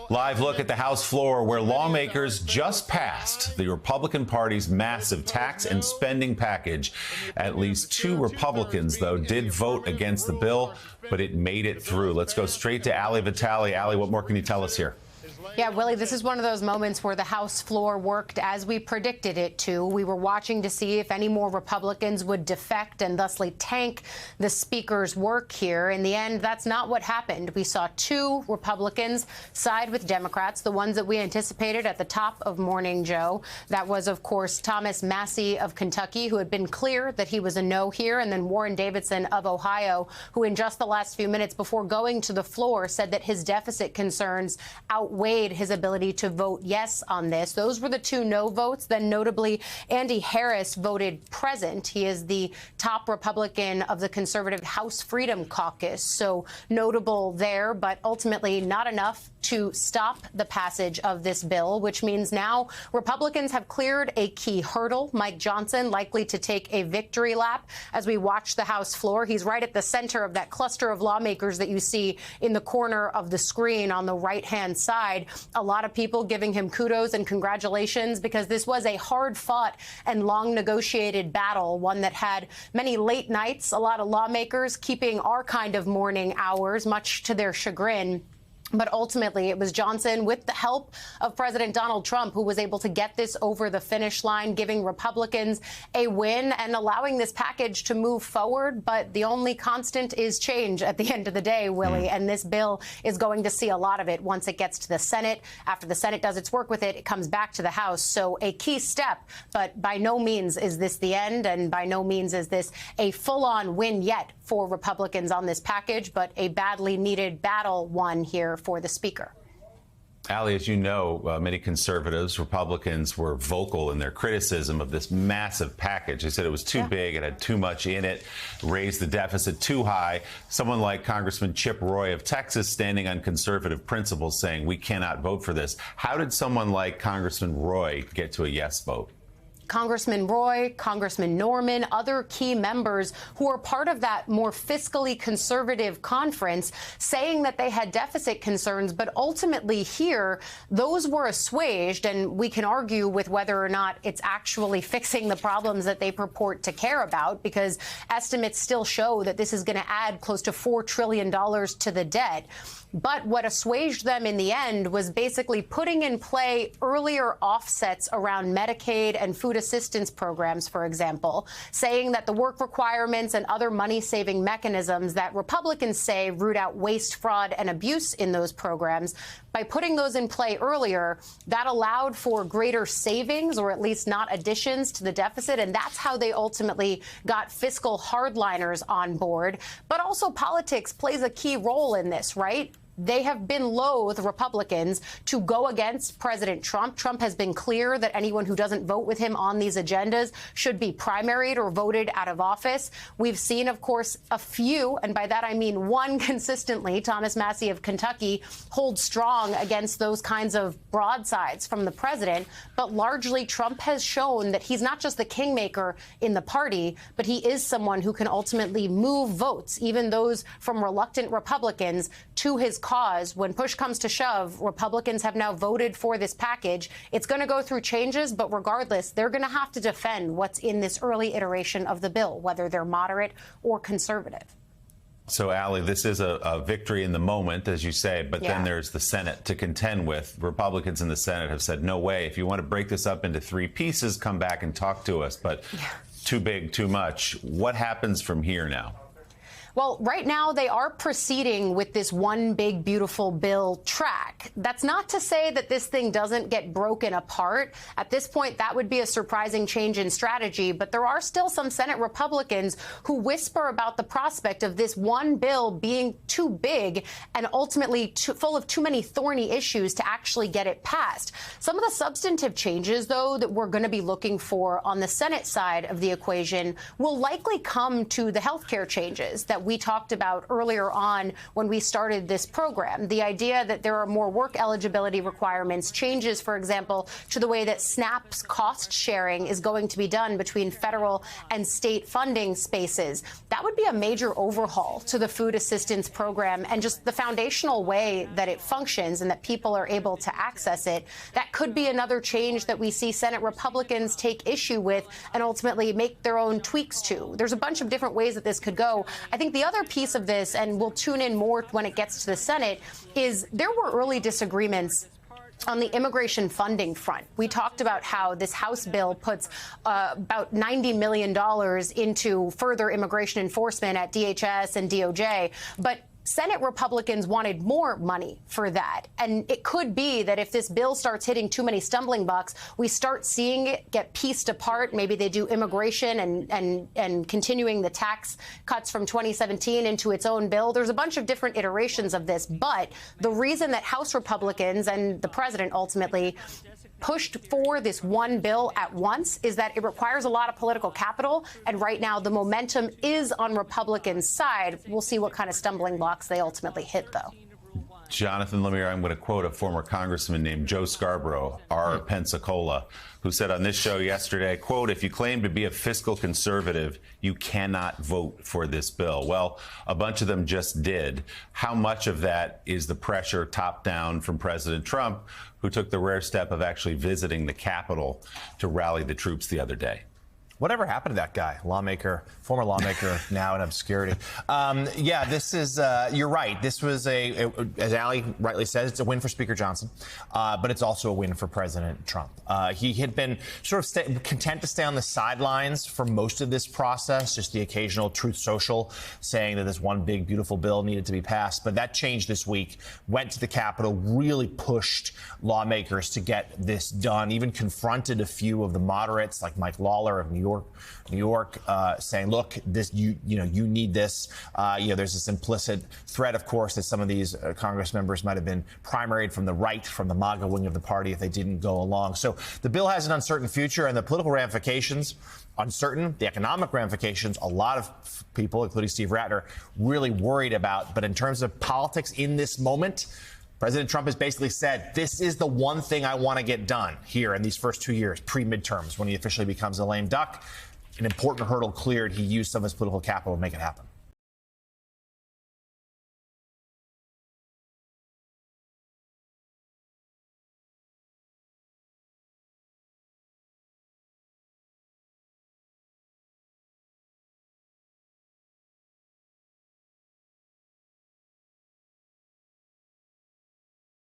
Live look at the House floor where lawmakers just passed the Republican Party's massive tax and spending package. At least 2 Republicans, though, did vote against the bill, but it made it through. Let's go straight to Ali Vitale. Ali, what more can you tell us here? Yeah, Willie, this is one of those moments where the House floor worked as we predicted it to. We were watching to see if any more Republicans would defect and thusly tank the Speaker's work here. In the end, that's not what happened. We saw 2 Republicans side with Democrats, the ones that we anticipated at the top of Morning Joe. That was, of course, Thomas Massie of Kentucky, who had been clear that he was a no here, and then Warren Davidson of Ohio, who in just the last few minutes before going to the floor said that his deficit concerns outweighed his ability to vote yes on this. Those were the 2 no votes. Then notably, Andy Harris voted present. He is the top Republican of the conservative House Freedom Caucus. So notable there, but ultimately not enough to stop the passage of this bill, which means now Republicans have cleared a key hurdle. Mike Johnson likely to take a victory lap as we watch the House floor. He's right at the center of that cluster of lawmakers that you see in the corner of the screen on the right-hand side. A lot of people giving him kudos and congratulations because this was a hard-fought and long-negotiated battle, one that had many late nights, a lot of lawmakers keeping our kind of morning hours, much to their chagrin. But ultimately, it was Johnson, with the help of President Donald Trump, who was able to get this over the finish line, giving Republicans a win and allowing this package to move forward. But the only constant is change at the end of the day, Willie. And this bill is going to see a lot of it once it gets to the Senate. After the Senate does its work with it, it comes back to the House. So a key step. But by no means is this the end. And by no means is this a full-on win yet for Republicans on this package, but a badly needed battle won here for the Speaker. Ali, as you know, many conservatives, Republicans were vocal in their criticism of this massive package. They said it was too big, it had too much in it, raised the deficit too high. Someone like Congressman Chip Roy of Texas standing on conservative principles saying we cannot vote for this. How did someone like Congressman Roy get to a yes vote? Congressman Roy, Congressman Norman, other key members who are part of that more fiscally conservative conference saying that they had deficit concerns. But ultimately here, those were assuaged. And we can argue with whether or not it's actually fixing the problems that they purport to care about, because estimates still show that this is going to add close to $4 trillion to the debt. But what assuaged them in the end was basically putting in play earlier offsets around Medicaid and food assistance programs, for example, saying that the work requirements and other money-saving mechanisms that Republicans say root out waste, fraud, and abuse in those programs, by putting those in play earlier, that allowed for greater savings, or at least not additions to the deficit. And that's how they ultimately got fiscal hardliners on board. But also politics plays a key role in this, right? They have been loath, Republicans, to go against President Trump. Trump has been clear that anyone who doesn't vote with him on these agendas should be primaried or voted out of office. We've seen, of course, a few, and by that I mean one consistently, Thomas Massie of Kentucky, hold strong against those kinds of broadsides from the president. But largely, Trump has shown that he's not just the kingmaker in the party, but he is someone who can ultimately move votes, even those from reluctant Republicans, to his cause. When push comes to shove, Republicans have now voted for this package. It's going to go through changes, but regardless, they're going to have to defend what's in this early iteration of the bill, whether they're moderate or conservative. So, Ali, this is a victory in the moment, as you say, but then there's the Senate to contend with. Republicans in the Senate have said, no way. If you want to break this up into 3 pieces, come back and talk to us. But too big, too much. What happens from here now? Well, right now they are proceeding with this one big, beautiful bill track. That's not to say that this thing doesn't get broken apart. At this point, that would be a surprising change in strategy. But there are still some Senate Republicans who whisper about the prospect of this one bill being too big and ultimately full of too many thorny issues to actually get it passed. Some of the substantive changes, though, that we're going to be looking for on the Senate side of the equation will likely come to the health care changes that we talked about earlier on when we started this program. The idea that there are more work eligibility requirements, changes, for example, to the way that SNAP's cost sharing is going to be done between federal and state funding spaces. That would be a major overhaul to the food assistance program and just the foundational way that it functions and that people are able to access it. That could be another change that we see Senate Republicans take issue with and ultimately make their own tweaks to. There's a bunch of different ways that this could go. I think the other piece of this, and we'll tune in more when it gets to the Senate, is there were early disagreements on the immigration funding front. We talked about how this House bill puts about $90 million into further immigration enforcement at DHS and DOJ, but Senate Republicans wanted more money for that. And it could be that if this bill starts hitting too many stumbling blocks, we start seeing it get pieced apart. Maybe they do immigration and continuing the tax cuts from 2017 into its own bill. There's a bunch of different iterations of this. But the reason that House Republicans and the president ultimately pushed for this one bill at once is that it requires a lot of political capital. And right now, the momentum is on Republicans' side. We'll see what kind of stumbling blocks they ultimately hit, though. Jonathan Lemire, I'm going to quote a former congressman named Joe Scarborough, R. Pensacola, who said on this show yesterday, quote, "If you claim to be a fiscal conservative, you cannot vote for this bill." Well, a bunch of them just did. How much of that is the pressure top down from President Trump, who took the rare step of actually visiting the Capitol to rally the troops the other day? Whatever happened to that guy? Lawmaker, former lawmaker, now in obscurity. Yeah, this is, you're right. This was as Ali rightly says, it's a win for Speaker Johnson, but it's also a win for President Trump. He had been sort of content to stay on the sidelines for most of this process, just the occasional Truth Social saying that this one big, beautiful bill needed to be passed. But that changed this week, went to the Capitol, really pushed lawmakers to get this done, even confronted a few of the moderates like Mike Lawler of New York, saying, look, this you need this. There's this implicit threat, of course, that some of these Congress members might have been primaried from the right, from the MAGA wing of the party if they didn't go along. So the bill has an uncertain future, and the political ramifications, uncertain. The economic ramifications, a lot of people, including Steve Rattner, really worried about. But in terms of politics in this moment, President Trump has basically said, this is the one thing I want to get done here in these first 2 years, pre-midterms, when he officially becomes a lame duck. An important hurdle cleared. He used some of his political capital to make it happen.